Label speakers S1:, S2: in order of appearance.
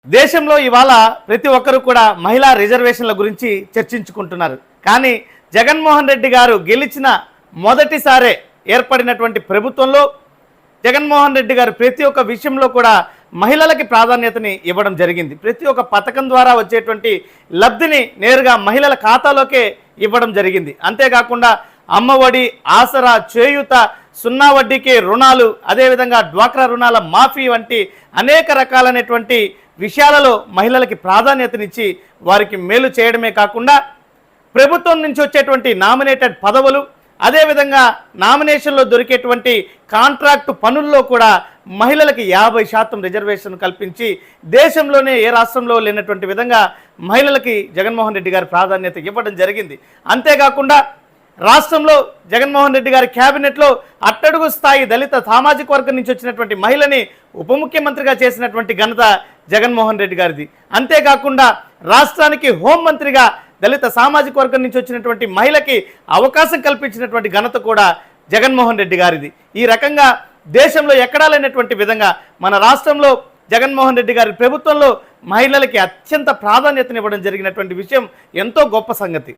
S1: దేశంలో ఇవాళ ప్రతి ఒక్కరు కూడా మహిళా రిజర్వేషన్ల గురించి చర్చించుకుంటున్నారు. కానీ జగన్మోహన్ రెడ్డి గారు గెలిచిన మొదటిసారే ఏర్పడినటువంటి ప్రభుత్వంలో జగన్మోహన్ రెడ్డి గారు ప్రతి ఒక్క విషయంలో కూడా మహిళలకి ప్రాధాన్యతని ఇవ్వడం జరిగింది. ప్రతి ఒక్క పథకం ద్వారా వచ్చేటువంటి లబ్ధిని నేరుగా మహిళల ఖాతాలోకే ఇవ్వడం జరిగింది. అంతేకాకుండా అమ్మఒడి, ఆసరా, చేయూత, సున్నా వడ్డీకి రుణాలు, అదేవిధంగా డ్వాక్రా రుణాల మాఫీ వంటి అనేక రకాలైనటువంటి విషయాలలో మహిళలకి ప్రాధాన్యతనిచ్చి వారికి మేలు చేయడమే కాకుండా ప్రభుత్వం నుంచి వచ్చేటువంటి నామినేటెడ్ పదవులు, అదేవిధంగా నామినేషన్లో దొరికేటువంటి కాంట్రాక్టు పనుల్లో కూడా మహిళలకి 50% రిజర్వేషన్ కల్పించి దేశంలోనే ఏ రాష్ట్రంలో లేనటువంటి విధంగా మహిళలకి జగన్మోహన్ రెడ్డి గారి ప్రాధాన్యత ఇవ్వడం జరిగింది. అంతేకాకుండా రాష్ట్రంలో జగన్మోహన్ రెడ్డి గారి క్యాబినెట్లో అట్టడుగు స్థాయి దళిత సామాజిక వర్గం నుంచి వచ్చినటువంటి మహిళని ఉప ముఖ్యమంత్రిగా చేసినటువంటి ఘనత జగన్మోహన్ రెడ్డి గారిది. అంతేకాకుండా రాష్ట్రానికి హోంమంత్రిగా దళిత సామాజిక వర్గం నుంచి వచ్చినటువంటి మహిళకి అవకాశం కల్పించినటువంటి ఘనత కూడా జగన్మోహన్ రెడ్డి గారిది. ఈ రకంగా దేశంలో ఎక్కడా లేనటువంటి విధంగా మన రాష్ట్రంలో జగన్మోహన్ రెడ్డి గారి ప్రభుత్వంలో మహిళలకి అత్యంత ప్రాధాన్యతనివ్వడం జరిగినటువంటి విషయం ఎంతో గొప్ప సంగతి.